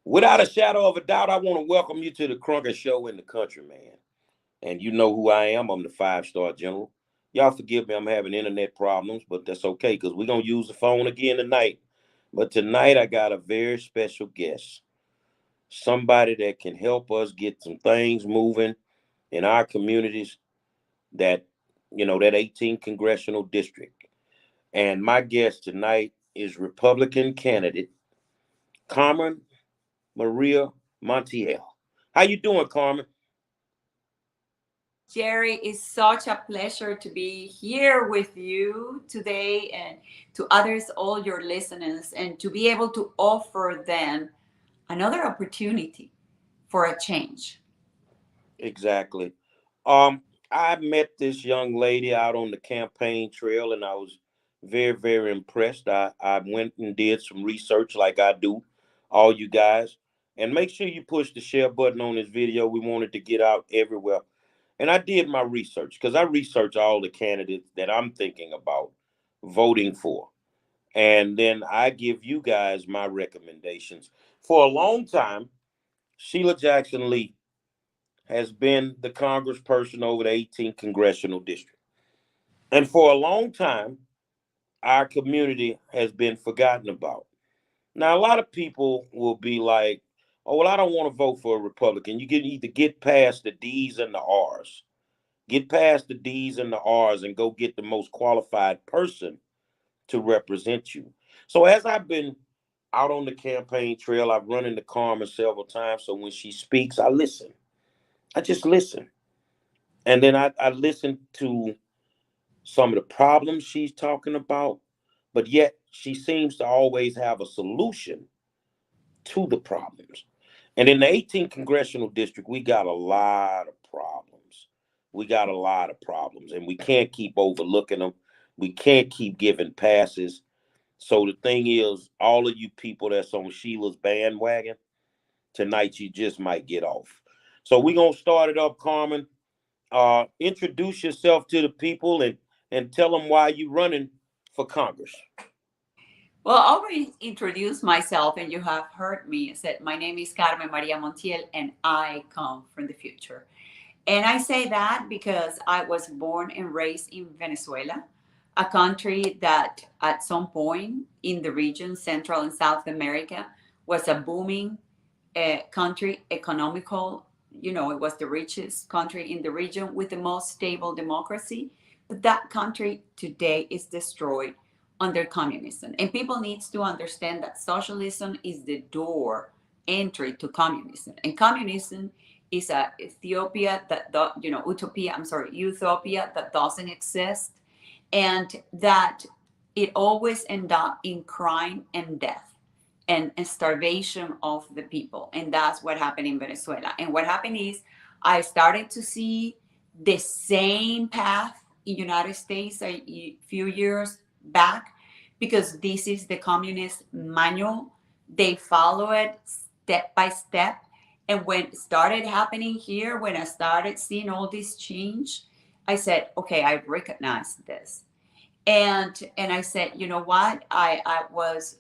Without a shadow of a doubt, I want to welcome you to the Crunkest Show in the country, man. And you know who I am. I'm the five-star general. Y'all forgive me, I'm having internet problems, but that's okay because we're going to use the phone again tonight. But tonight, I got a very special guest, somebody that can help us get some things moving in our communities that, that 18th Congressional District. And my guest tonight is Republican candidate Carmen Maria Montiel. How you doing, Carmen? Jerry, it's such a pleasure to be here with you today and to others, all your listeners, and to be able to offer them another opportunity for a change. Exactly. Um, I met this young lady out on the campaign trail, and I was very, very impressed. I went and did some research, like I do, all you guys, and make sure you push the share button on this video. We wanted to get out everywhere, and I did my research because I research all the candidates that I'm thinking about voting for, and then I give you guys my recommendations. For a long time, Sheila Jackson Lee has been the congressperson over the 18th Congressional District. And for a long time, our community has been forgotten about. Now, a lot of people will be like, oh, well, I don't want to vote for a Republican. You can either get past the D's and the R's, get past the D's and the R's and go get the most qualified person to represent you. So as I've been out on the campaign trail, I've run into Carmen several times. So when she speaks, I listen. I just listen. And then I listen to some of the problems she's talking about, but yet she seems to always have a solution to the problems. And in the 18th Congressional District, we got a lot of problems. We got a lot of problems, and we can't keep overlooking them. We can't keep giving passes. So the thing is, all of you people that's on Sheila's bandwagon, tonight you just might get off. So we're going to start it up, Carmen. Introduce yourself to the people and tell them why you running for Congress. Well, I already introduced myself, and you have heard me. I said, my name is Carmen Maria Montiel, and I come from the future. And I say that because I was born and raised in Venezuela, a country that at some point in the region, Central and South America, was a booming country, economical. It was the richest country in the region with the most stable democracy. But that country today is destroyed under communism. And people need to understand that socialism is the door entry to communism. And communism is a Ethiopia that, utopia, I'm sorry, utopia that doesn't exist. And that it always ends up in crime and death and starvation of the people. And that's what happened in Venezuela. And what happened is I started to see the same path in United States a few years back because this is the communist manual. They follow it step by step. And when it started happening here, when I started seeing all this change, I said, okay, I recognize this. And I said, you know what? I was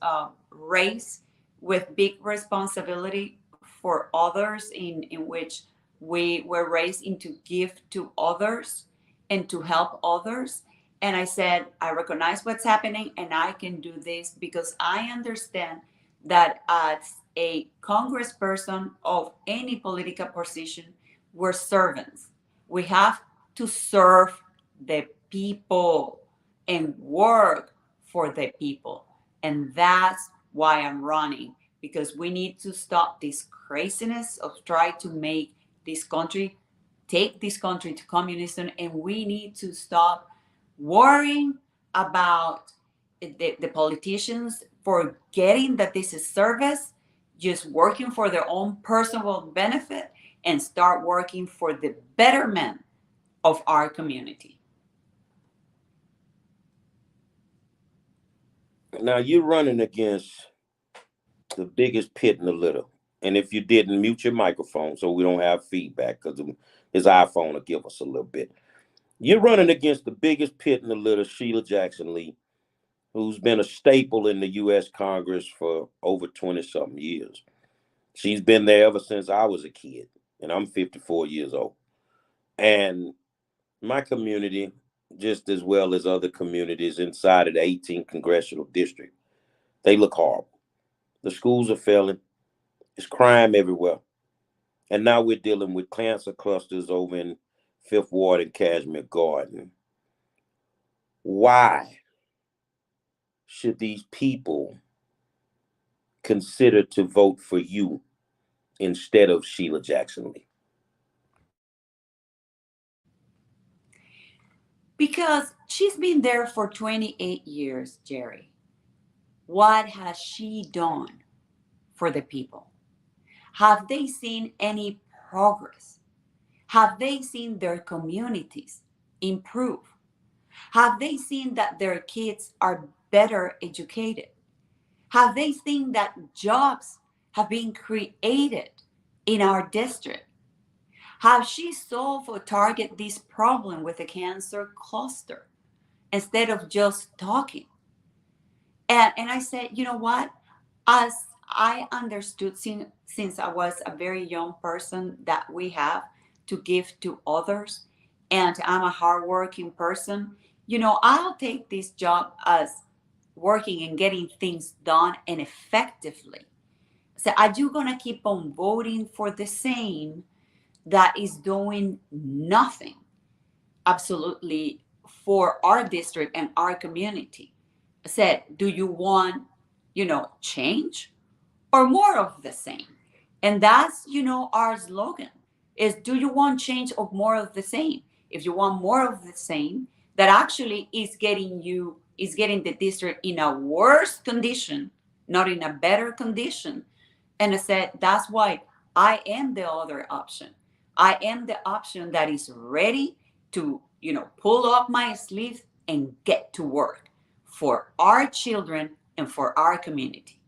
raised with big responsibility for others, in which we were raised into give to others and to help others. And I said, I recognize what's happening and I can do this because I understand that as a congressperson of any political position, we're servants. We have to serve the people and work for the people. And that's why I'm running, because we need to stop this craziness of trying to make this country, take this country to communism, and we need to stop worrying about the politicians forgetting that this is service, just working for their own personal benefit, and start working for the betterment of our community. Now you're running against the biggest pit in the litter. And if you didn't, mute your microphone so we don't have feedback because his iPhone will give us a little bit. You're running against the biggest pit in the litter, Sheila Jackson Lee, who's been a staple in the U.S. Congress for over 20 something years. She's been there ever since I was a kid, and I'm 54 years old. And my community, just as well as other communities inside of the 18th Congressional District, they look horrible. The schools are failing. It's crime everywhere. And now we're dealing with cancer clusters over in Fifth Ward and Cashmere Garden. Why should these people consider to vote for you instead of Sheila Jackson Lee? Because she's been there for 28 years, Jerry. What has she done for the people? Have they seen any progress? Have they seen their communities improve? Have they seen that their kids are better educated? Have they seen that jobs have been created in our district? Have she solved or target this problem with the cancer cluster instead of just talking? And I said, you know what? As I understood since I was a very young person that we have to give to others, and I'm a hardworking person, I'll take this job as working and getting things done and effectively. So are you gonna keep on voting for the same that is doing nothing absolutely for our district and our community? I said, do you want, change or more of the same? And that's, our slogan is, do you want change or more of the same? If you want more of the same, that actually is getting the district in a worse condition, not in a better condition. And I said, that's why I am the other option. I am the option that is ready to, pull up my sleeves and get to work for our children and for our community.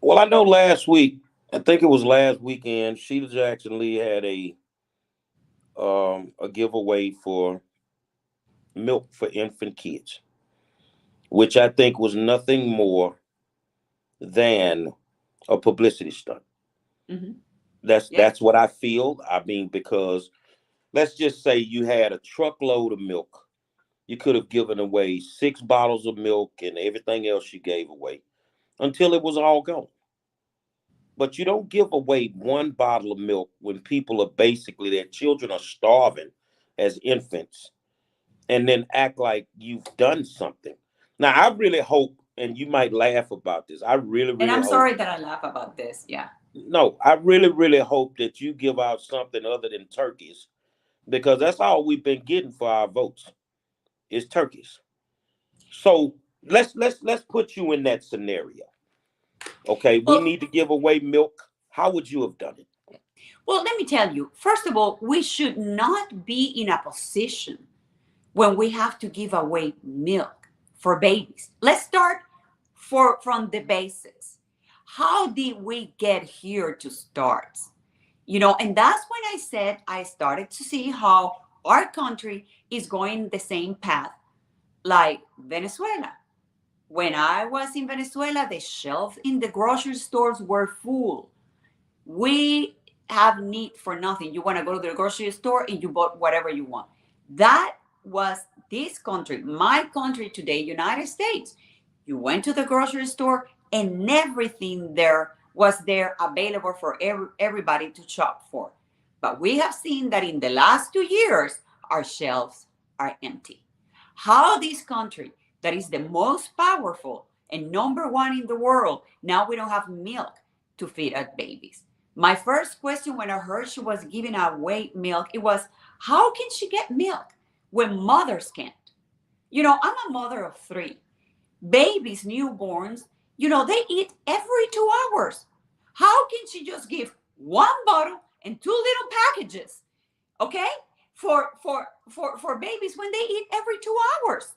Well, I know last week, I think it was last weekend, Sheila Jackson Lee had a giveaway for milk for infant kids, which I think was nothing more than a publicity stunt. Mm-hmm. That's Yes. that's what I feel. I mean, because let's just say you had a truckload of milk. You could have given away 6 bottles of milk and everything else you gave away until it was all gone. But you don't give away 1 bottle of milk when people are basically, their children are starving as infants, and then act like you've done something. Now, I really hope, and you might laugh about this, I really, And really I'm hope, sorry that I laugh about this. Yeah. no, I really, really hope that you give out something other than turkeys, because that's all we've been getting for our votes is turkeys. So let's put you in that scenario. Okay, we Well, need to give away milk. How would you have done it? well, let me tell you. First of all, we should not be in a position when we have to give away milk for babies. Let's start from the basics. How did we get here to start? And that's when I said I started to see how our country is going the same path like Venezuela. When I was in Venezuela, the shelves in the grocery stores were full. We have need for nothing. You want to go to the grocery store and you bought whatever you want. That was this country, my country today, United States. You went to the grocery store and everything there was there available for everybody to shop for. But we have seen that in the last 2 years, our shelves are empty. How this country, that is the most powerful and number one in the world, now we don't have milk to feed our babies. My first question when I heard she was giving away milk, it was, how can she get milk when mothers can't? I'm a mother of three. Babies, newborns, they eat every 2 hours. How can she just give 1 bottle and 2 little packages, okay, for babies when they eat every 2 hours?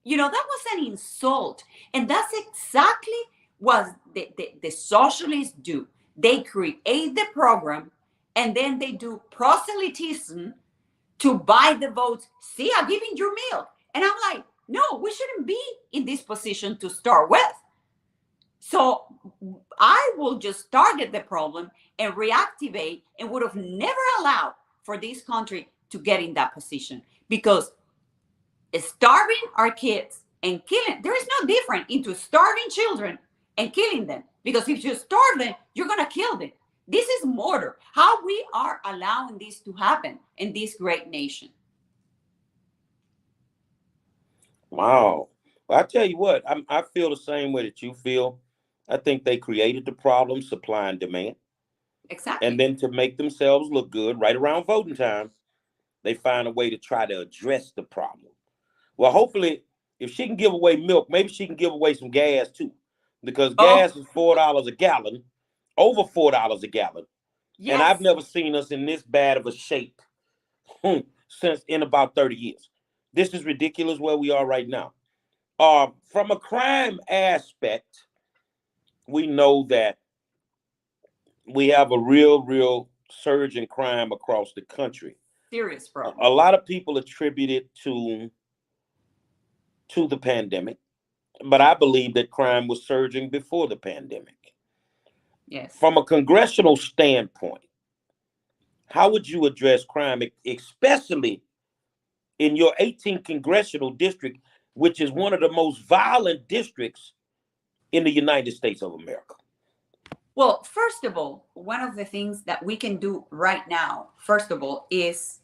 That was an insult. And that's exactly what the socialists do. They create the program and then they do proselytism to buy the votes. See, I'm giving you milk. And I'm like, no, we shouldn't be in this position to start with. So I will just target the problem and reactivate and would have never allowed for this country to get in that position, because starving our kids and killing, there is no difference into starving children and killing them, because if you starve them, you're going to kill them. This is murder. How we are allowing this to happen in this great nation. Wow. Well, I tell you what, I feel the same way that you feel. I think they created the problem, supply and demand. And Exactly. then to make themselves look good, right around voting time, they find a way to try to address the problem. Well, hopefully, if she can give away milk, maybe she can give away some gas too, because Oh, gas is $4 a gallon, over $4 a gallon, and I've yes. never seen us in this bad of a shape since in about 30 years. This is ridiculous where we are right now. From a crime aspect, we know that we have a real surge in crime across the country. Serious A problem. lot of people attribute it to the pandemic, but I believe that crime was surging before the pandemic. Yes. From a congressional standpoint, how would you address crime, especially in your 18th congressional district, which is one of the most violent districts in the United States of America? Well, first of all, one of the things that we can do right now, first of all, is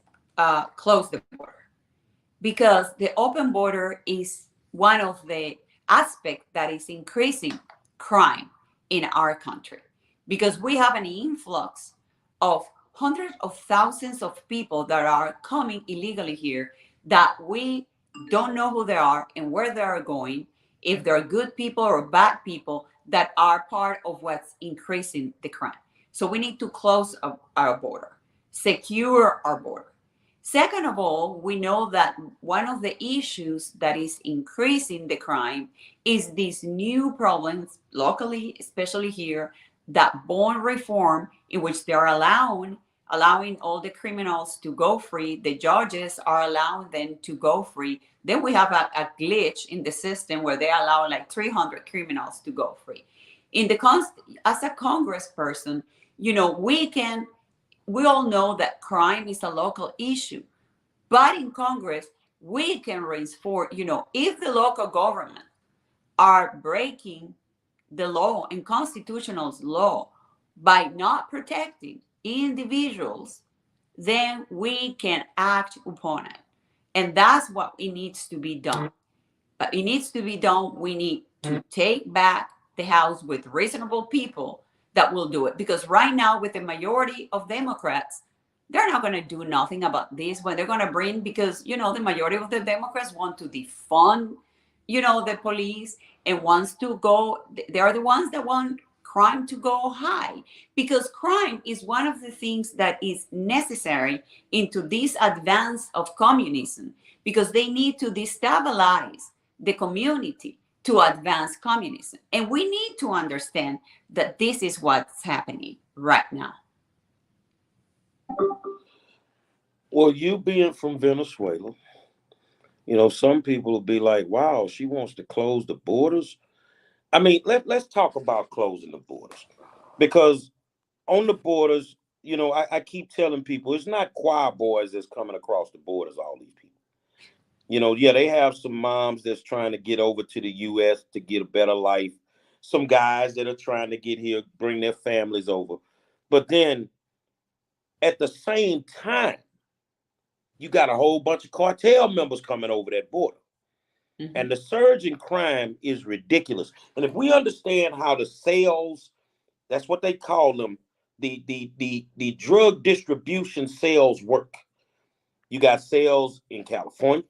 close the border, because the open border is one of the aspects that is increasing crime in our country, because we have an influx of hundreds of thousands of people that are coming illegally here, that we don't know who they are and where they are going, if they're good people or bad people, that are part of what's increasing the crime. So we need to close our border, secure our border. Second of all, we know that one of the issues that is increasing the crime is these new problems locally, especially here, that bond reform, in which they are allowing all the criminals to go free. The judges are allowing them to go free. Then we have a glitch in the system where they allow like 300 criminals to go free. In the as a congressperson, we all know that crime is a local issue, but in Congress, we can raise for, if the local government are breaking the law and constitutional law by not protecting individuals, then we can act upon it. And that's what it needs to be done. But it needs to be done. We need to take back the House with reasonable people that will do it. Because right now, with the majority of Democrats, they're not going to do nothing about this when they're going to bring, because, the majority of the Democrats want to defund, the police, and wants to go, they are the ones that want crime to go high, because crime is one of the things that is necessary into this advance of communism, because they need to destabilize the community to advance communism. And we need to understand that this is what's happening right now. Well, you being from Venezuela, some people will be like, wow, she wants to close the borders. I mean, let's talk about closing the borders, because on the borders, I keep telling people it's not choir boys that's coming across the borders, all these people. Yeah, they have some moms that's trying to get over to the US to get a better life, some guys that are trying to get here, bring their families over. But then at the same time, you got a whole bunch of cartel members coming over that border. And Mhm. the surge in crime is ridiculous. And if we understand how the sales, that's what they call them, the drug distribution sales work. You got sales in California,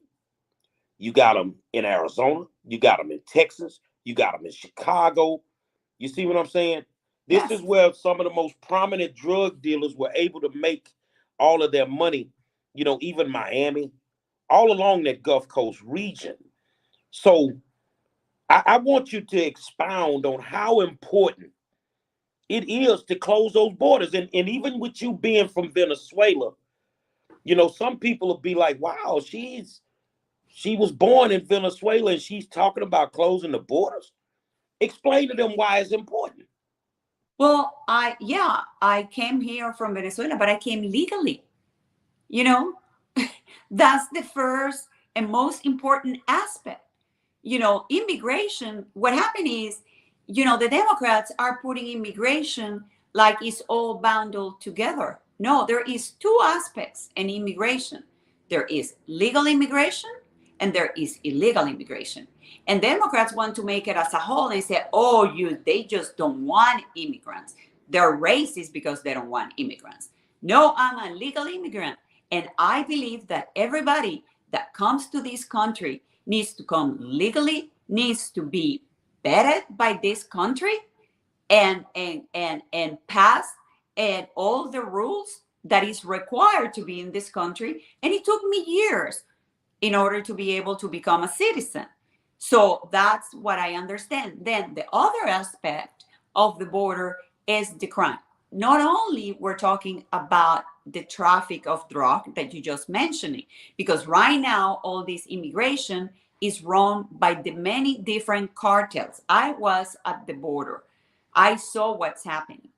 you got them in Arizona, you got them in Texas, you got them in Chicago. You see what I'm saying? This is Yes. where some of the most prominent drug dealers were able to make all of their money, even Miami, all along that Gulf Coast region. So I want you to expound on how important it is to close those borders. And even with you being from Venezuela, some people will be like, wow, she was born in Venezuela and she's talking about closing the borders. Explain to them why it's important. Well, I came here from Venezuela, but I came legally. You know, that's the first and most important aspect. Immigration, what happened is, the Democrats are putting immigration like it's all bundled together. No, there is two aspects in immigration. There is legal immigration and there is illegal immigration. And Democrats want to make it as a whole and say, oh, they just don't want immigrants. They're racist because they don't want immigrants. No, I'm a legal immigrant. And I believe that everybody that comes to this country needs to come legally, needs to be vetted by this country and pass and all the rules that is required to be in this country. And it took me years in order to be able to become a citizen. So that's what I understand. Then the other aspect of the border is the crime. Not only we're talking about the traffic of drug that you just mentioned, because right now all this immigration is run by the many different cartels. I was at the border. I saw what's happening.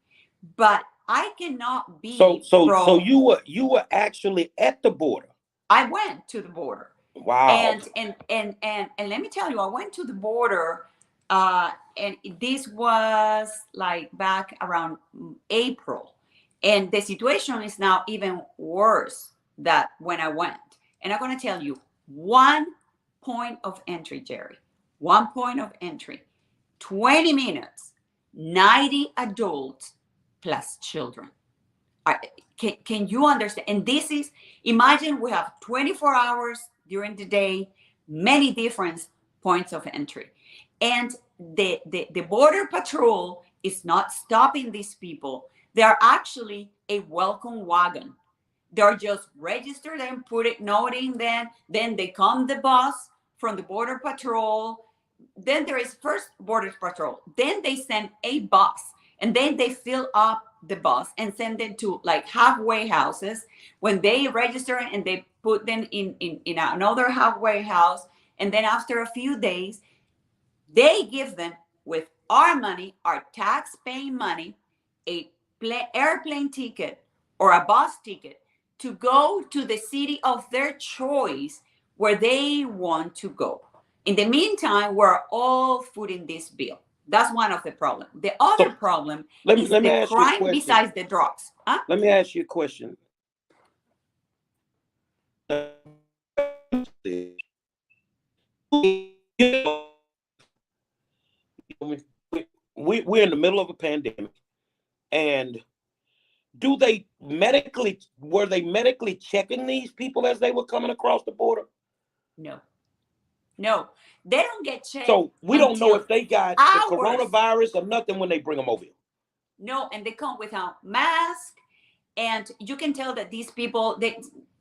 But I cannot be So you were actually at the border. I went to the border. Wow. And let me tell you, I went to the border, and this was like back around April, and the situation is now even worse than when I went. And I'm going to tell you one point of entry, Jerry. One point of entry, 20 minutes, 90 adults plus children. Can you understand? And this is, imagine we have 24 hours during the day, many different points of entry. And the border patrol is not stopping these people. They're actually a welcome wagon. They're just registered and put it note in them. Then they come the bus from the border patrol. Then there is first border patrol. Then they send a bus. And then they fill up the bus and send them to like halfway houses. When they register and they put them in another halfway house. And then after a few days, they give them, with our money, our tax-paying money, a airplane ticket or a bus ticket to go to the city of their choice where they want to go. In the meantime, we're all footing this bill. That's one of the problems. The other problem is the crime besides the drugs. Huh? Let me ask you a question. We're in the middle of a pandemic, and were they medically checking these people as they were coming across the border? No, they don't get checked. So we don't know if they got the coronavirus or nothing when they bring them over here. No, and they come without mask, and you can tell that these people,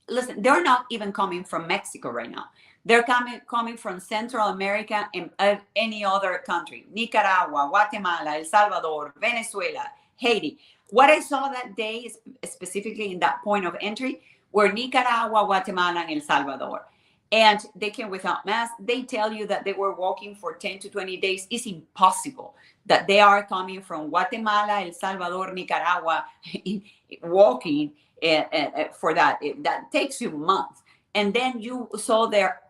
listen, they're not even coming from Mexico right now. They're coming from Central America and any other country, Nicaragua, Guatemala, El Salvador, Venezuela, Haiti. What I saw that day is specifically in that point of entry were Nicaragua, Guatemala, and El Salvador. And they came without masks. They tell you that they were walking for 10 to 20 days. It's impossible that they are coming from Guatemala, El Salvador, Nicaragua, walking for that. That takes you months. And then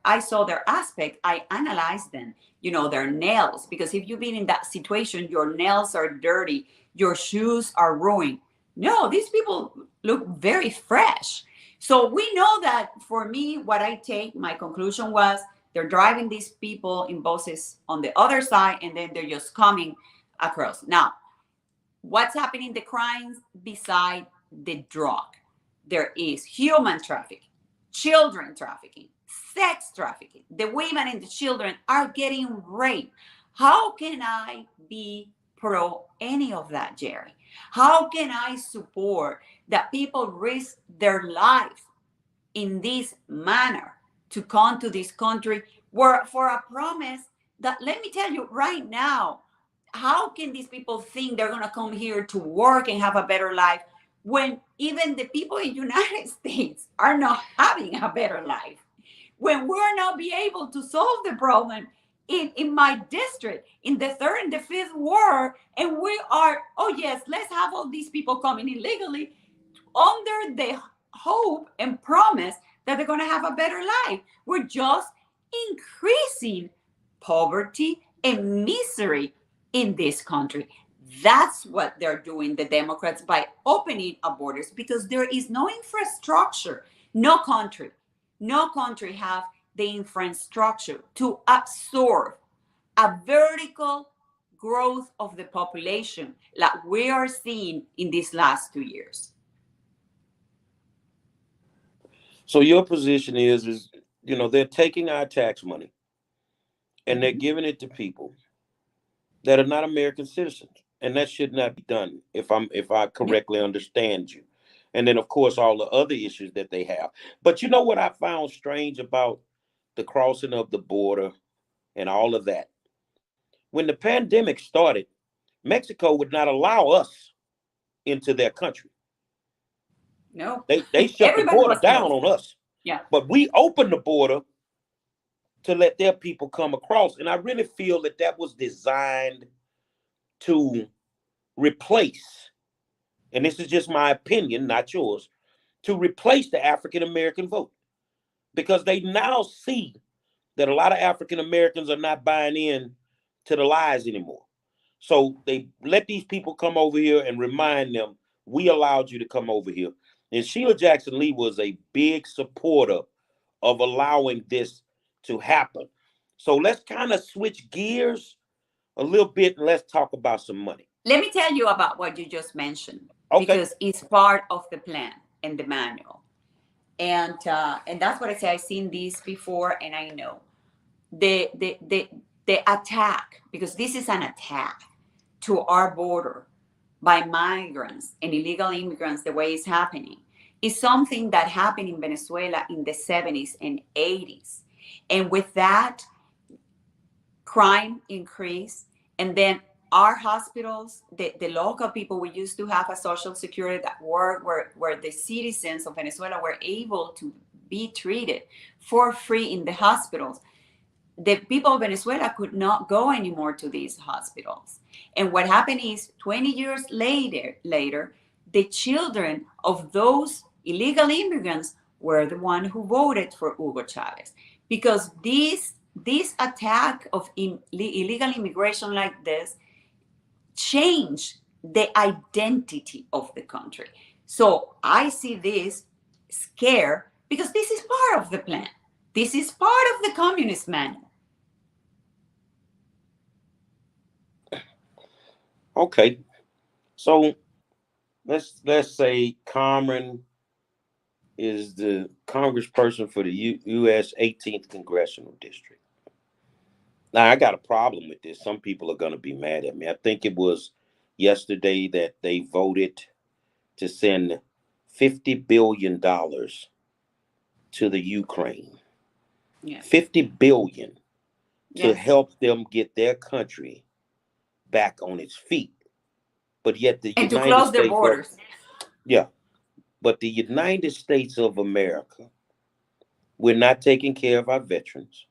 I saw their aspect. I analyzed them, their nails. Because if you've been in that situation, your nails are dirty. Your shoes are ruined. No, these people look very fresh. So we know that for me, my conclusion was they're driving these people in buses on the other side, and then they're just coming across. Now, what's happening in the crimes beside the drug? There is human trafficking, children trafficking, sex trafficking. The women and the children are getting raped. How can I be pro any of that, Jerry? How can I support that people risk their life in this manner to come to this country for a promise that, let me tell you right now, how can these people think they're going to come here to work and have a better life when even the people in the United States are not having a better life? When we're not be able to solve the problem in my district, in the third and the fifth ward, and we are, oh yes, let's have all these people coming illegally under the hope and promise that they're going to have a better life. We're just increasing poverty and misery in this country. That's what they're doing, the Democrats, by opening up borders, because there is no infrastructure. No country have the infrastructure to absorb a vertical growth of the population like we are seeing in these last 2 years. So your position is they're taking our tax money and they're Mhm. giving it to people that are not American citizens, and that should not be done. If I Yep. correctly understand you, and then of course all the other issues that they have. But you know what I found strange about the crossing of the border and all of that? When the pandemic started, Mexico would not allow us into their country. No, They shut the everybody border was down closed. on us, Yeah. but we opened the border to let their people come across. And I really feel that that was designed to replace, and this is just my opinion, not yours, to replace the African American vote, because they now see that a lot of African Americans are not buying in to the lies anymore. So they let these people come over here and remind them, we allowed you to come over here. And Sheila Jackson Lee was a big supporter of allowing this to happen. So let's kind of switch gears a little bit and let's talk about some money. Let me tell you about what you just mentioned, Okay. because it's part of the plan and the manual. And that's what I say. I've seen these before, and I know the attack, because this is an attack to our border by migrants and illegal immigrants. The way it's happening is something that happened in Venezuela in the 70s and 80s, and with that, crime increased. And then our hospitals, the local people, we used to have a social security that worked where the citizens of Venezuela were able to be treated for free in the hospitals. The people of Venezuela could not go anymore to these hospitals. And what happened is 20 years later, the children of those illegal immigrants were the one who voted for Hugo Chavez, because this attack of illegal immigration like this change the identity of the country. So I see this scare, because this is part of the plan. This is part of the communist manual. Okay. So let's say Carmen is the congressperson for the U.S. 18th Congressional District. Now, I got a problem with this. Some people are going to be mad at me. I think it was yesterday that they voted to send $50 billion to the Ukraine. Yeah. 50 billion to Yes. help them get their country back on its feet. But yet the And to United close their States of borders. yeah, but the United States of America, we're not taking care of our veterans.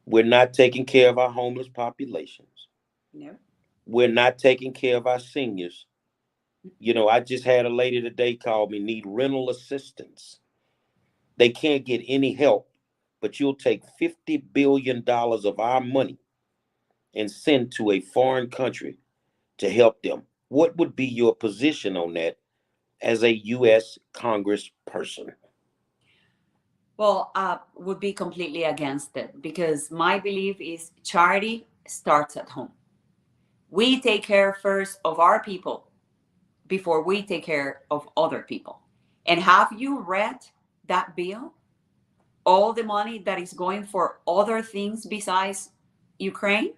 We're not taking care of our homeless populations. No. We're not taking care of our seniors. I just had a lady today call me, need rental assistance. They can't get any help, but you'll take $50 billion of our money and send to a foreign country to help them. What would be your position on that as a U.S. Congressperson? Well, I would be completely against it, because my belief is charity starts at home. We take care first of our people before we take care of other people. And have you read that bill? All the money that is going for other things besides Ukraine?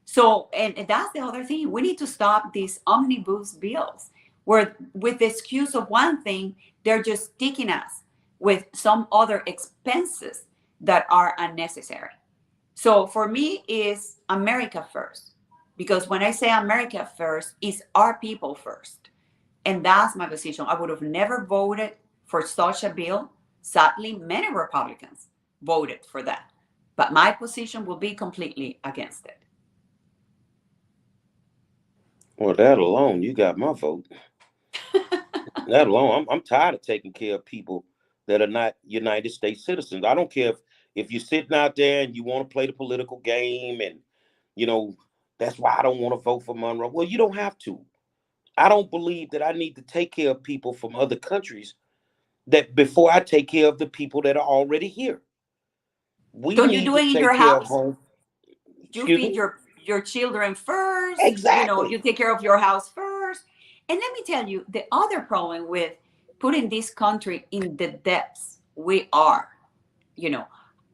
So, and that's the other thing. We need to stop these omnibus bills where, with the excuse of one thing, they're just sticking us with some other expenses that are unnecessary. So, for me, is America first. Because when I say America first, it's our people first. And that's my position. I would have never voted for such a bill. Sadly, many Republicans voted for that. But my position will be completely against it. Well, that alone, you got my vote. That alone, I'm tired of taking care of people that are not United States citizens. I don't care if you're sitting out there and you want to play the political game, and you know that's why I don't want to vote for Monroe. Well, you don't have to. I don't believe that I need to take care of people from other countries that before I take care of the people that are already here. We Don't you need do to it in your take care of house? home. You Excuse feed me. your children first. You Exactly. take care of your house first. And let me tell you, the other problem with putting this country in the depths we are, you know,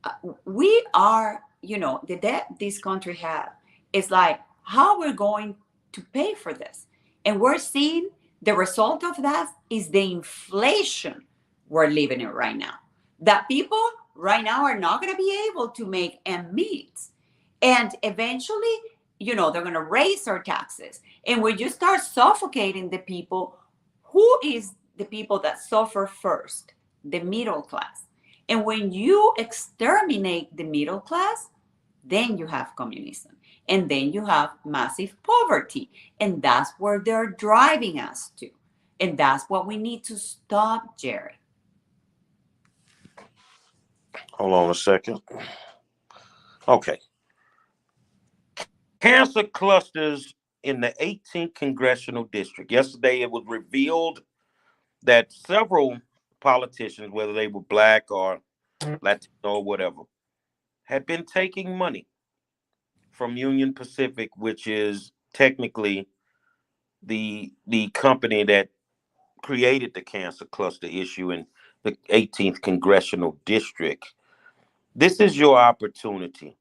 uh, we are, the debt this country have is like how we're going to pay for this. And we're seeing the result of that is the inflation we're living in right now. That people right now are not going to be able to make ends meet. And eventually, they're going to raise our taxes. And when you start suffocating the people, who is the people that suffer first? The middle class. And when you exterminate the middle class, then you have communism. And then you have massive poverty. And that's where they're driving us to. And that's what we need to stop, Jerry. Hold on a second. Okay. Cancer clusters in the 18th Congressional District. Yesterday, it was revealed that several politicians, whether they were black or Latino or whatever, had been taking money from Union Pacific, which is technically the company that created the cancer cluster issue in the 18th Congressional District. This is your opportunity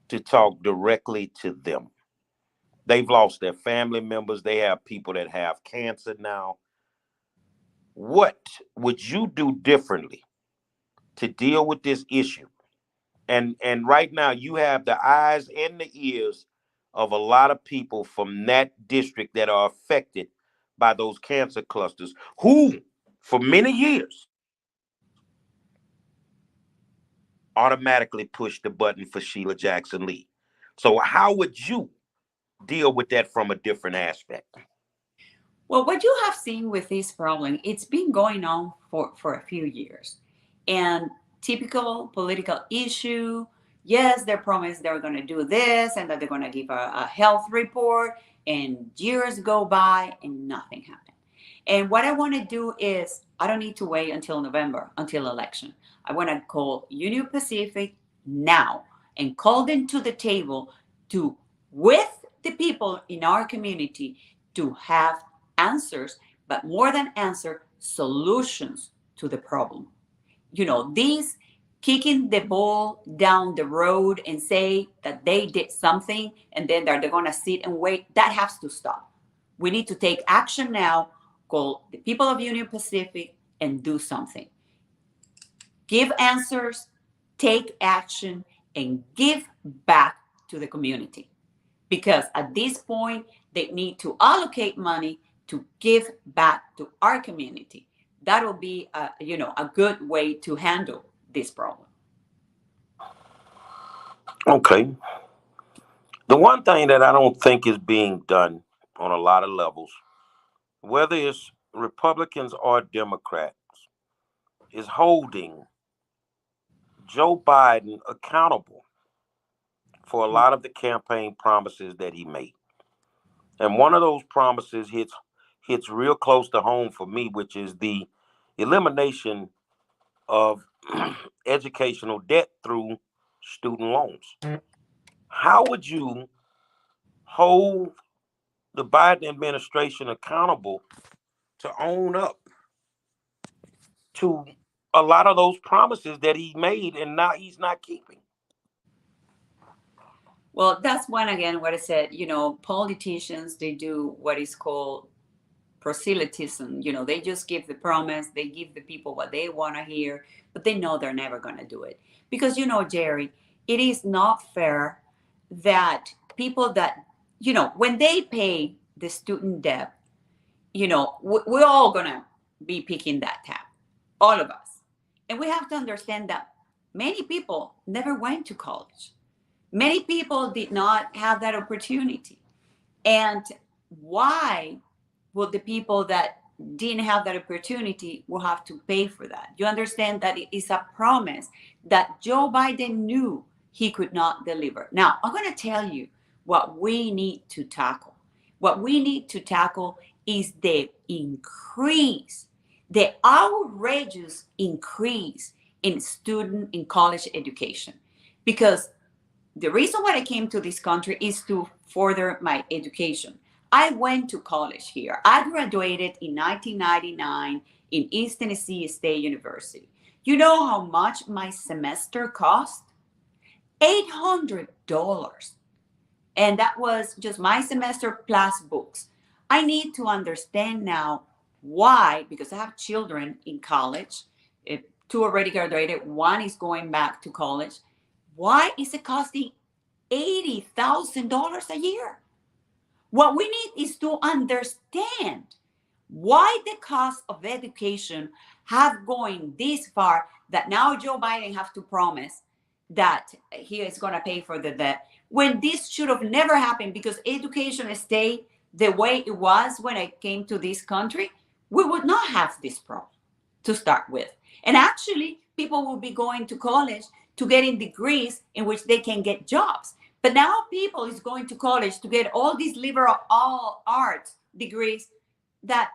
to talk directly to them. They've lost their family members. They have people that have cancer now. What would you do differently to deal with this issue? And right now you have the eyes and the ears of a lot of people from that district that are affected by those cancer clusters who for many years automatically pushed the button for Sheila Jackson Lee. So how would you deal with that from a different aspect? Well, what you have seen with this problem, it's been going on for a few years. And typical political issue, yes, they promised they're going to do this and that they're going to give a health report, and years go by and nothing happened. And what I want to do is, I don't need to wait until November, until election. I want to call Union Pacific now and call them to the table to, with the people in our community, to have answers, but more than answer, solutions to the problem. These kicking the ball down the road and say that they did something and then they're going to sit and wait, that has to stop. We need to take action now, call the people of Union Pacific and do something. Give answers, take action, and give back to the community. Because at this point, they need to allocate money to give back to our community. That will be a good way to handle this problem. Okay. The one thing that I don't think is being done on a lot of levels, whether it's Republicans or Democrats, is holding Joe Biden accountable for a lot of the campaign promises that he made. And one of those promises hits real close to home for me, which is the elimination of educational debt through student loans. How would you hold the Biden administration accountable to own up to a lot of those promises that he made and now he's not keeping? Well, that's one again what I said. Politicians, they do what is called proselytism. They just give the promise, they give the people what they want to hear, but they know they're never going to do it. Because, Jerry, it is not fair that people that, when they pay the student debt, we're all going to be picking that tab, all of us. And we have to understand that Many people never went to college. Many people did not have that opportunity. And why would the people that didn't have that opportunity will have to pay for that? You understand that it is a promise that Joe Biden knew he could not deliver. Now, I'm going to tell you what we need to tackle. What we need to tackle is the increase, the outrageous increase in college education. Because the reason why I came to this country is to further my education. I went to college here. I graduated in 1999 in East Tennessee State University. You know how much my semester cost? $800. And that was just my semester plus books. I need to understand now why, because I have children in college. Two already graduated, one is going back to college. Why is it costing $80,000 a year? What we need is to understand why the cost of education have going this far, that now Joe Biden have to promise that he is going to pay for the debt, when this should have never happened, because education stayed the way it was when I came to this country, we would not have this problem to start with. And actually, people will be going to college to getting degrees in which they can get jobs. But now people is going to college to get all these liberal all arts degrees that,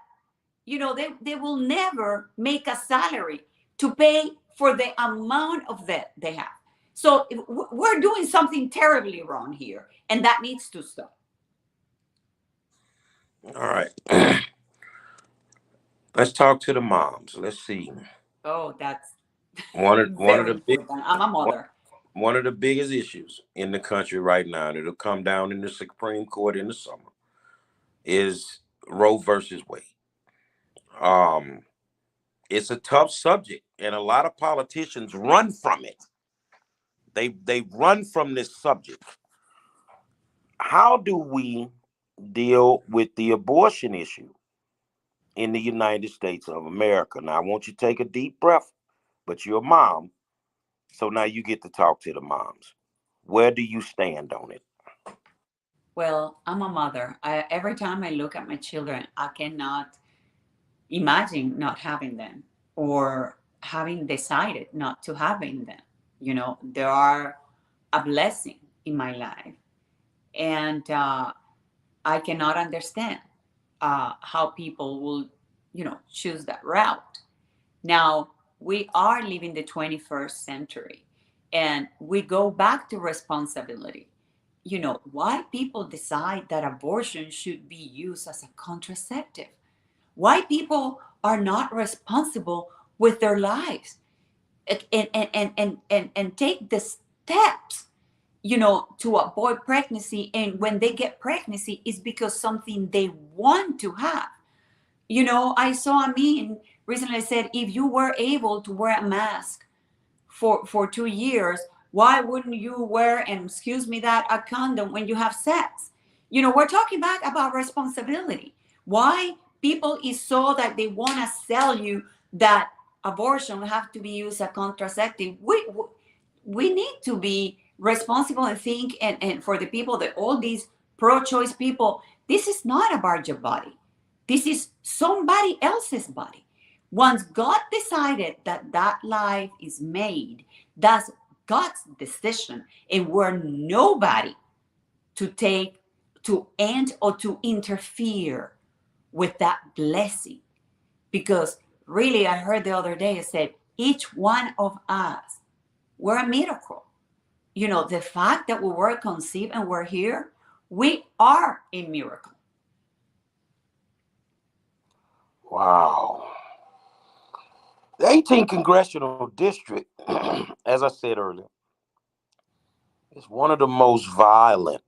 they will never make a salary to pay for the amount of debt they have. So we're doing something terribly wrong here, and that needs to stop. All right. Let's talk to the moms. Let's see. Oh, that's One of very the big important. I'm a one, mother. one of the biggest issues in the country right now, and it'll come down in the Supreme Court in the summer, is Roe versus Wade. Um, it's a tough subject, and a lot of politicians run from it. They run from this subject. How do we deal with the abortion issue in the United States of America? Now, I want you to take a deep breath, but you're a mom, so now you get to talk to the moms. Where do you stand on it? Well, I'm a mother. Every time I look at my children, I cannot imagine not having them, or having decided not to having them. They are a blessing in my life. And I cannot understand how people will, choose that route. Now, we are living the 21st century, and we go back to responsibility. Why people decide that abortion should be used as a contraceptive? Why people are not responsible with their lives, and take the steps, to avoid pregnancy. And when they get pregnancy, is because something they want to have. I saw a meme recently that said, if you were able to wear a mask for 2 years, why wouldn't you wear, and excuse me, that a condom when you have sex? We're talking back about responsibility. Why people is so that they want to sell you that abortion will have to be used as contraceptive. We need to be responsible and think, and for the people, that all these pro-choice people, this is not about your body. This is somebody else's body. Once God decided that that life is made, that's God's decision, and we're nobody to take, to end, or to interfere with that blessing. Because really, I heard the other day, it said, each one of us, we're a miracle. The fact that we were conceived and we're here, we are a miracle. Wow. The 18th Congressional District, as I said earlier, is one of the most violent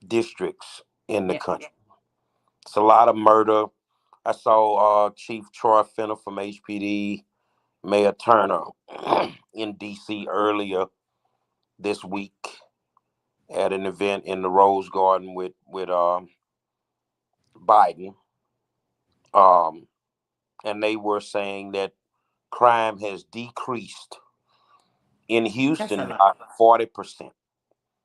districts in the Yeah. country. It's a lot of murder. I saw Chief Troy Finner from HPD, Mayor Turner in D.C. earlier this week at an event in the Rose Garden with Biden, um, and they were saying that crime has decreased In That's a Houston, lot. about 40%.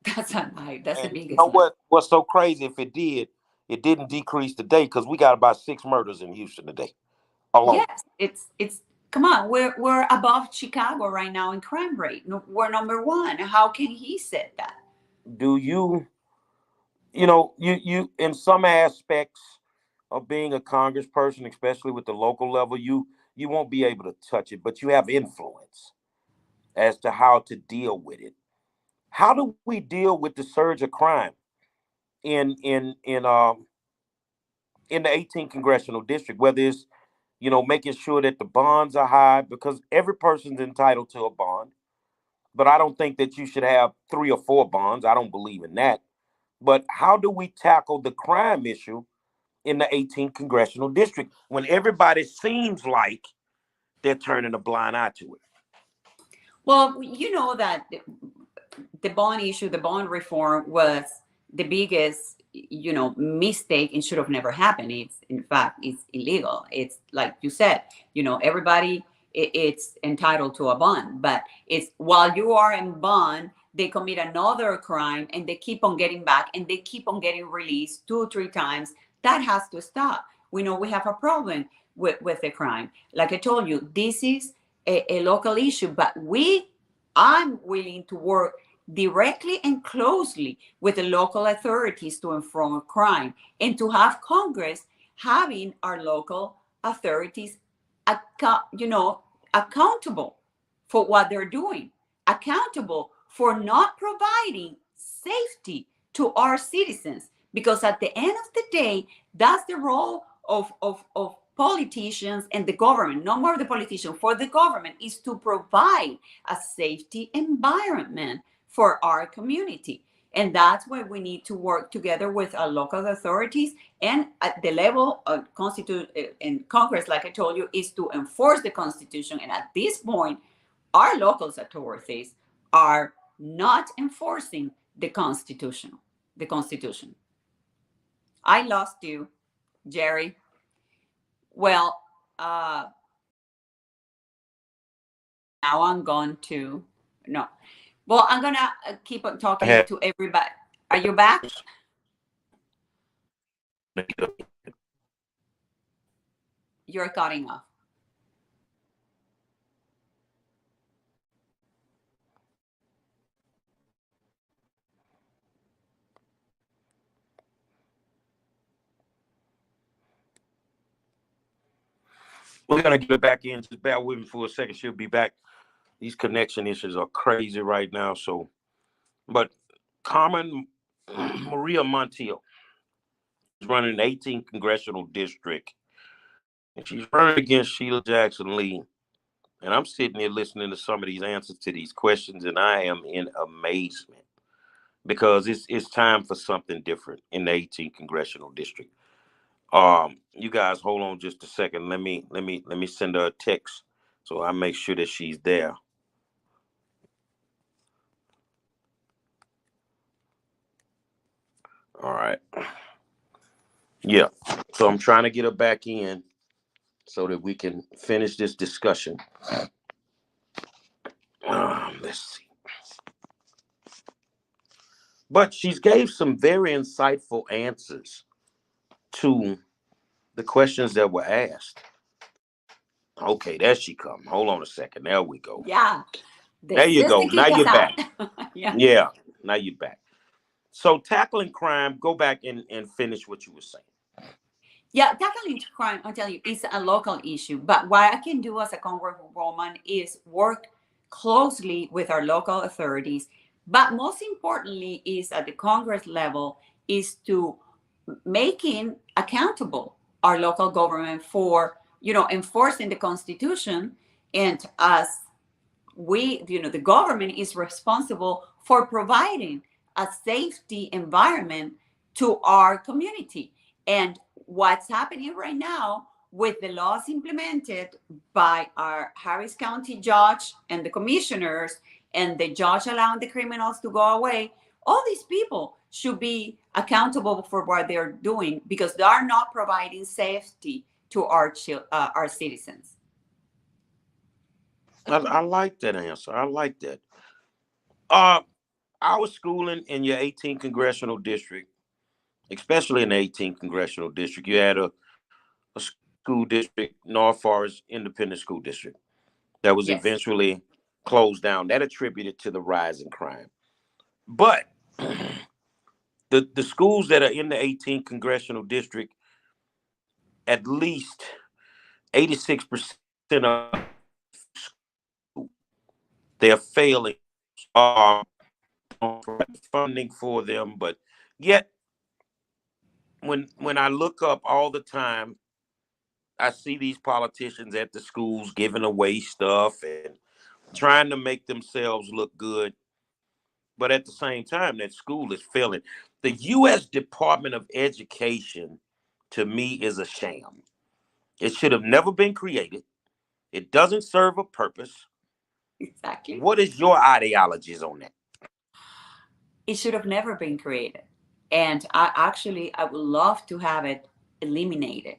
That's a lie. That's the And you biggest know lie. what's so crazy? If it did, it didn't decrease today because we got about 6 murders in Houston today alone. Yes, it's come on. We're above Chicago right now in crime rate. No, we're number one. How can he say that? Do you in some aspects of being a congressperson, especially with the local level, you won't be able to touch it, but you have influence as to how to deal with it. How do we deal with the surge of crime in in in um in the 18th congressional district? Whether it's making sure that the bonds are high because every person's entitled to a bond, but I don't think that you should have 3 or 4 bonds. I don't believe in that. But how do we tackle the crime issue in the 18th congressional district when everybody seems like they're turning a blind eye to it? Well, you know that the bond issue, the bond reform was the biggest, mistake and should have never happened. It's in fact it's illegal. It's like you said, everybody it's entitled to a bond, but it's while you are in bond, they commit another crime and they keep on getting back and they keep on getting released 2 or 3 times. That has to stop. We know we have a problem with the crime. Like I told you, this is a local issue, but I'm willing to work directly and closely with the local authorities to inform crime and to have Congress having our local authorities accountable for what they're doing, accountable for not providing safety to our citizens. Because at the end of the day, that's the role of politicians and the government, no more the politician, for the government is to provide a safety environment for our community. And that's why we need to work together with our local authorities and at the level of in Congress, like I told you, is to enforce the Constitution. And at this point, our local authorities are not enforcing the Constitution. The Constitution. I lost you, Jerry. Well, now I'm going to no. Well, I'm gonna keep on talking to everybody. Are you back? You're cutting off. We're gonna get her back in. Just bear with me for a second. She'll be back. These connection issues are crazy right now. So, but Carmen Maria Montiel is running the 18th congressional district, and she's running against Sheila Jackson Lee. And I'm sitting here listening to some of these answers to these questions, and I am in amazement because it's time for something different in the 18th congressional district. You guys hold on just a second. Let me send her a text so I make sure that she's there. All right. Yeah. So I'm trying to get her back in so that we can finish this discussion. Let's see. But she's gave some very insightful answers to the questions that were asked. Okay, there she come. Hold on a second. There we go. Yeah, the There you go. sister Now kick us you're out. back. Yeah. Yeah. Now you're back. So tackling crime, go back and finish what you were saying. Yeah, tackling crime, I'll tell you, it's a local issue. But what I can do as a congresswoman is work closely with our local authorities. But most importantly, is at the Congress level, is to making accountable our local government for enforcing the Constitution. And as the government is responsible for providing a safety environment to our community. And what's happening right now with the laws implemented by our Harris County judge and the commissioners and the judge allowing the criminals to go away, all these people should be accountable for what they're doing because they are not providing safety to our citizens. I like that answer. I like that. Uh, our schooling in your 18th congressional district, especially in the 18th congressional district, you had a school district, North Forest Independent School District, that was Yes, eventually closed down. That attributed to the rise in crime. But the schools that are in the 18th congressional district, at least 86% of them they're failing. Don't provide funding for them, but yet when I look up all the time, I see these politicians at the schools giving away stuff and trying to make themselves look good. But at the same time, that school is failing. The U.S. Department of Education, to me, is a sham. It should have never been created. It doesn't serve a purpose. exactly. What is your ideologies on that? It should have never been created. And I would love to have it eliminated.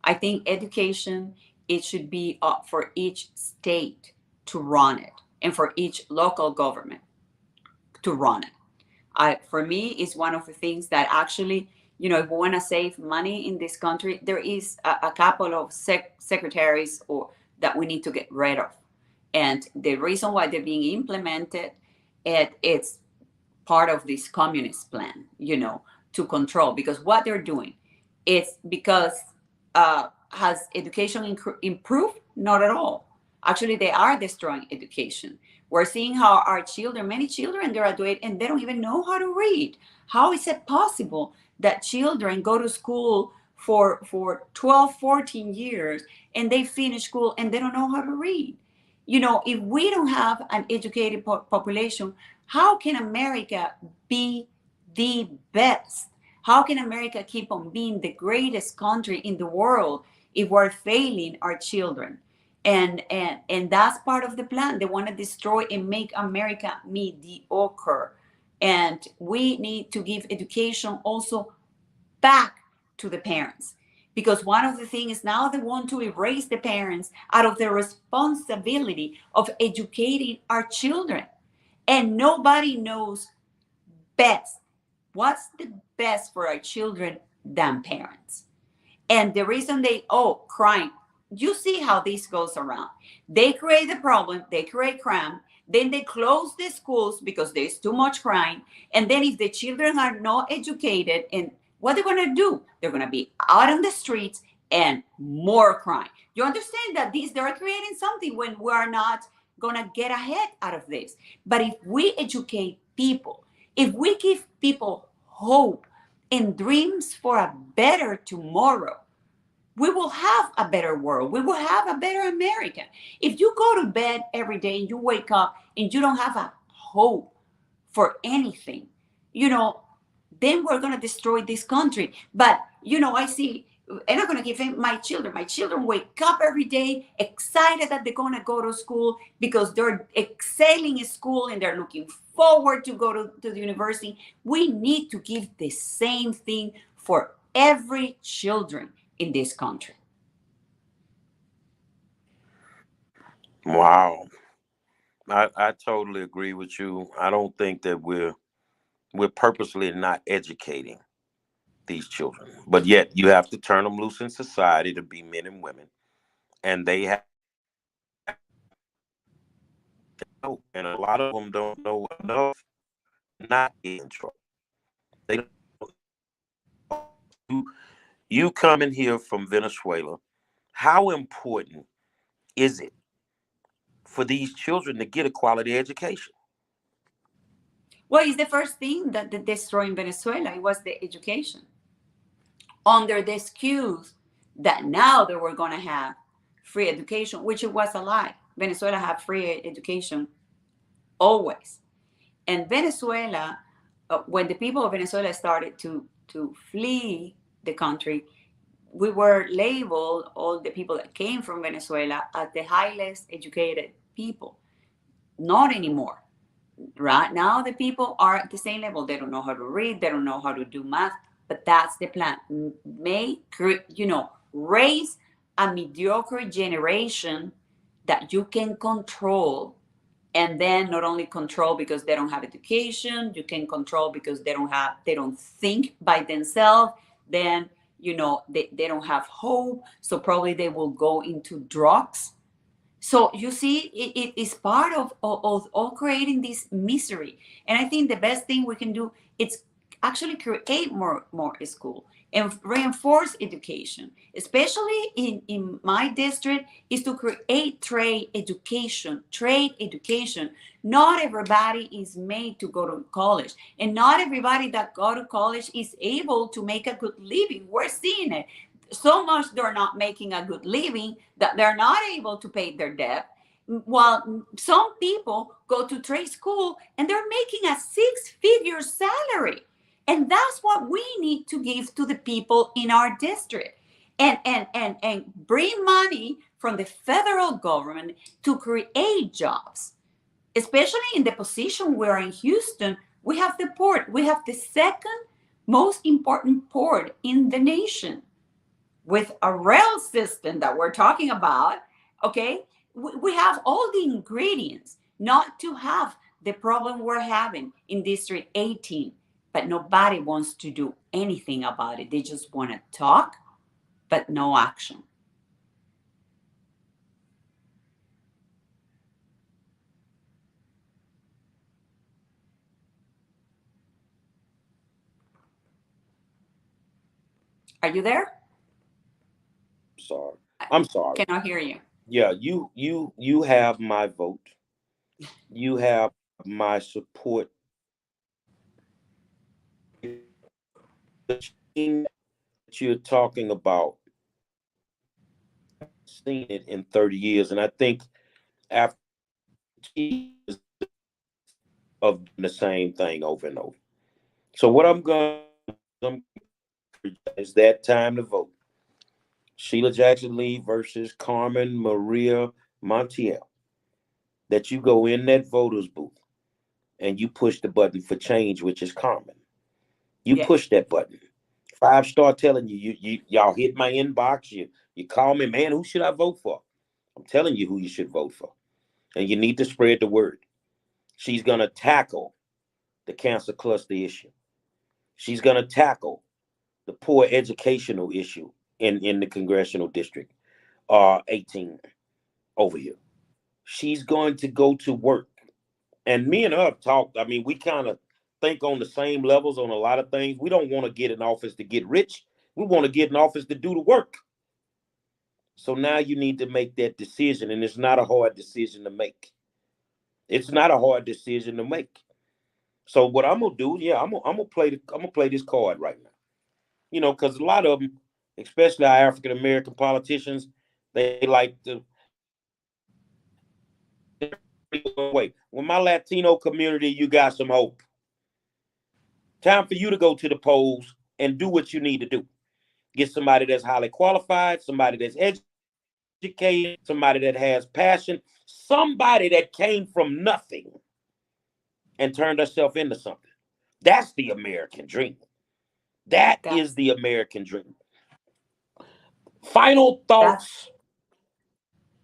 I think education, it should be up for each state to run it and for each local government to run it. For me, is one of the things that actually, if we want to save money in this country, there is a couple of secretaries or that we need to get rid of. And the reason why they're being implemented, it's part of this communist plan, to control. Because what they're doing, it's because has education improved? Not at all. Actually, they are destroying education. We're seeing how our children, many children, graduate and they don't even know how to read. How is it possible that children go to school for 12, 14 years and they finish school and they don't know how to read? If we don't have an educated population, how can America be the best? How can America keep on being the greatest country in the world if we're failing our children? And that's part of the plan. They want to destroy and make America mediocre. And we need to give education also back to the parents, because one of the things is now they want to erase the parents out of the responsibility of educating our children. And nobody knows best what's the best for our children than parents. And the reason crime, you see how this goes around. They create the problem, they create crime, then they close the schools because there's too much crime. And then if the children are not educated, and what they're going to do, they're going to be out on the streets and more crime. You understand that they're creating something when we are not going to get ahead out of this. But if we educate people, if we give people hope and dreams for a better tomorrow, we will have a better world. We will have a better America. If you go to bed every day and you wake up and you don't have a hope for anything, then we're going to destroy this country. But, I see, and I'm going to give my children wake up every day excited that they're going to go to school because they're excelling in school and they're looking forward to go to the university. We need to give the same thing for every children in this country. Wow. I totally agree with you. I don't think that we're purposely not educating these children. But yet you have to turn them loose in society to be men and women. And they have no, and a lot of them don't know enough not get in trouble. They don't. You, you coming here from Venezuela, how important is it for these children to get a quality education? Well, it's the first thing that they destroyed in Venezuela. It was the education. Under the excuse that now they were going to have free education, which it was a lie. Venezuela had free education always. And Venezuela, when the people of Venezuela started to flee the country, we were labeled, all the people that came from Venezuela, as the highest educated people. Not anymore. Right now, the people are at the same level. They don't know how to read, they don't know how to do math, but that's the plan. Raise a mediocre generation that you can control And then not only control because they don't have education, you can control because they don't think by themselves. Then they don't have hope, so probably they will go into drugs. So you see, it is part of creating this misery. And I think the best thing we can do is actually create more school and reinforce education, especially in my district, is to create trade education. Not everybody is made to go to college, and not everybody that go to college is able to make a good living. We're seeing it so much. They're not making a good living that they're not able to pay their debt, while some people go to trade school and they're making a six-figure salary. And that's what we need to give to the people in our district, and bring money from the federal government to create jobs, especially in the position we're in Houston. We have the port. We have the second most important port in the nation, with a rail system that we're talking about. Okay, we have all the ingredients not to have the problem we're having in District 18, but nobody wants to do anything about it. They just want to talk, but no action. Are you there? Sorry. I I'm sorry. cannot hear you. Yeah, you have my vote. You have my support. The change that you're talking about, seen it in 30 years, and I think after years of doing the same thing over and over. So what I'm going to do is that time to vote. Sheila Jackson Lee versus Carmen Maria Montiel. That you go in that voters booth and you push the button for change, which is Carmen. You Yes. push that button. Five start telling you, y'all hit my inbox. You call me, man. Who should I vote for? I'm telling you who you should vote for, and you need to spread the word. She's gonna tackle the cancer cluster issue. She's gonna tackle the poor educational issue in the congressional district 18 over here. She's going to go to work. And me and her have talked. I mean, we kind of think on the same levels on a lot of things. We don't want to get in office to get rich. We want to get in office to do the work. So now you need to make that decision, and it's not a hard decision to make. It's not a hard decision to make. So what I'm gonna do, yeah, I'm gonna play this card right now. Because a lot of them, especially our African American politicians, they like to wait. When my Latino community, you got some hope. Time for you to go to the polls and do what you need to do. Get somebody that's highly qualified, somebody that's educated, somebody that has passion, somebody that came from nothing and turned herself into something. That's the American dream. That is That's the American dream. Final that's thoughts.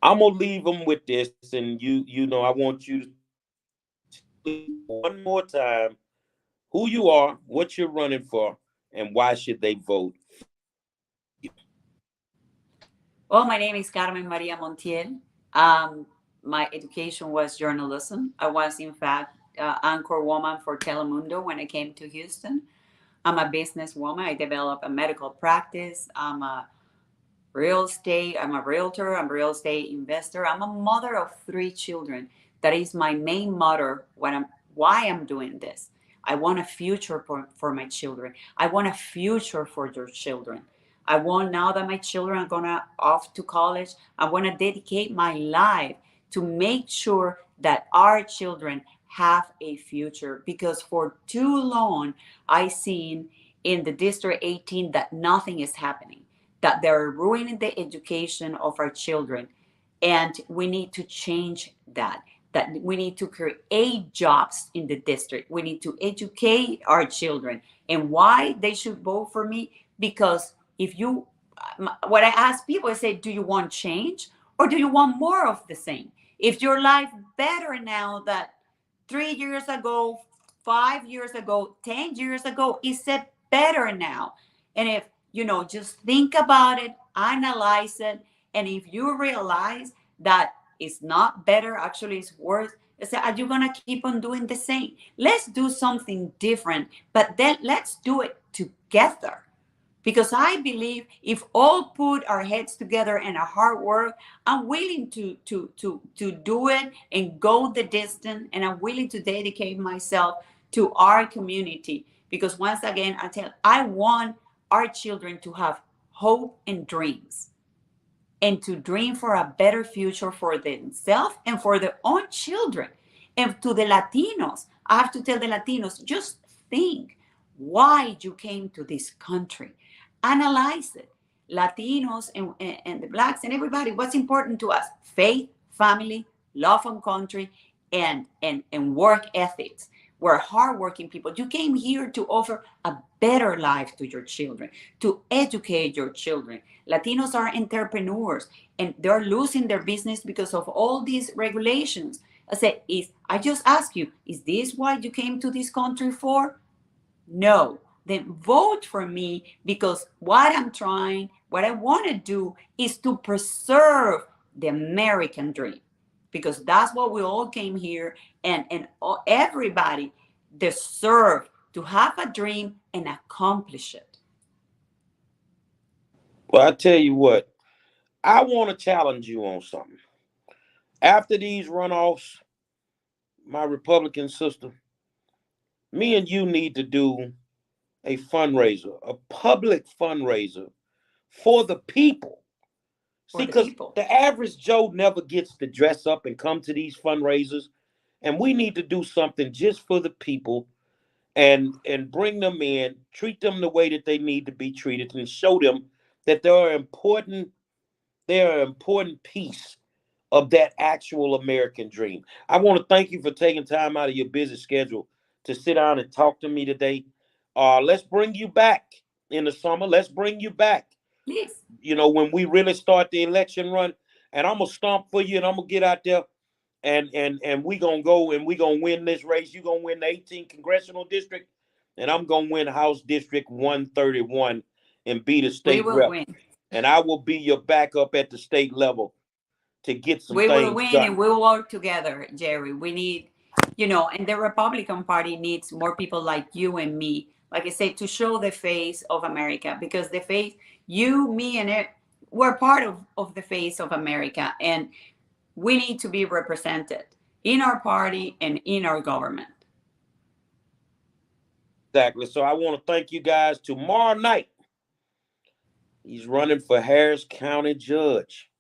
I'm gonna leave them with this, and I want you to one more time who you are, what you're running for, and why should they vote for you. Well, my name is Carmen Maria Montiel. Um, my education was journalism. I was, in fact, anchor woman for Telemundo when I came to Houston. I'm a businesswoman. I developed a medical practice. I'm a realtor. I'm a real estate investor. I'm a mother of three children. That is my main motto why I'm doing this. I want a future for my children. I want a future for your children. I want, now that my children are gonna off to college, I want to dedicate my life to make sure that our children have a future, because for too long I seen in the District 18 that nothing is happening, that they're ruining the education of our children. And we need to change that. That we need to create jobs in the district. We need to educate our children. And why they should vote for me? Because if you, what I ask people, I say, do you want change or do you want more of the same? If your life better now that 3 years ago, 5 years ago, 10 years ago, is it better now? And if, just think about it, analyze it. And if you realize that it's not better, actually it's worse, are you going to keep on doing the same? Let's do something different, but then let's do it together. Because I believe if all put our heads together and our hard work, I'm willing to do it and go the distance, and I'm willing to dedicate myself to our community. Because once again, I want our children to have hope and dreams, and to dream for a better future for themselves and for their own children. And to the Latinos, I have to tell the Latinos, just think why you came to this country. Analyze it. Latinos and the Blacks and everybody, what's important to us? Faith, family, love of country, and work ethics. We're hardworking people. You came here to offer a better life to your children, to educate your children. Latinos are entrepreneurs, and they're losing their business because of all these regulations. I just ask you, is this what you came to this country for? No. Then vote for me, because what I want to do is to preserve the American dream, because that's what we all came here, and everybody deserve to have a dream and accomplish it. Well, I tell you what, I want to challenge you on something. After these runoffs, my Republican sister, me and you need to do a fundraiser, a public fundraiser for the people. For See, the because people. the average Joe never gets to dress up and come to these fundraisers, and we need to do something just for the people, and bring them in, treat them the way that they need to be treated, and show them that they're an important piece of that actual American dream. I want to thank you for taking time out of your busy schedule to sit down and talk to me today. Let's bring you back in the summer. Let's bring you back. Please. When we really start the election run, and I'm gonna stomp for you, and I'm gonna get out there, and we gonna go, and we gonna win this race. You gonna win the 18th congressional district, and I'm gonna win House District 131 and be the We state will rep. win. And I will be your backup at the state level to get some We will things win, done. and we'll work together, Jerry. We need, and the Republican Party needs more people like you and me, like I said, to show the face of America, because the face, you, me, and it, we're part of the face of America, and we need to be represented in our party and in our government. Exactly. So I want to thank you guys. Tomorrow night, he's running for Harris County Judge.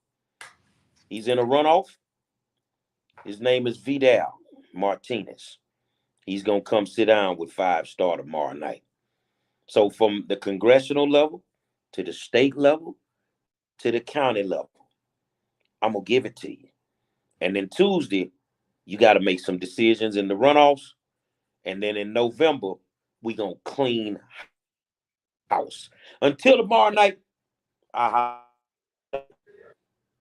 He's in a runoff. His name is Vidal Martinez. He's going to come sit down with Five Star tomorrow night. So from the congressional level to the state level to the county level, I'm going to give it to you. And then Tuesday, you got to make some decisions in the runoffs. And then in November, we going to clean house. Until tomorrow night, I holler at you.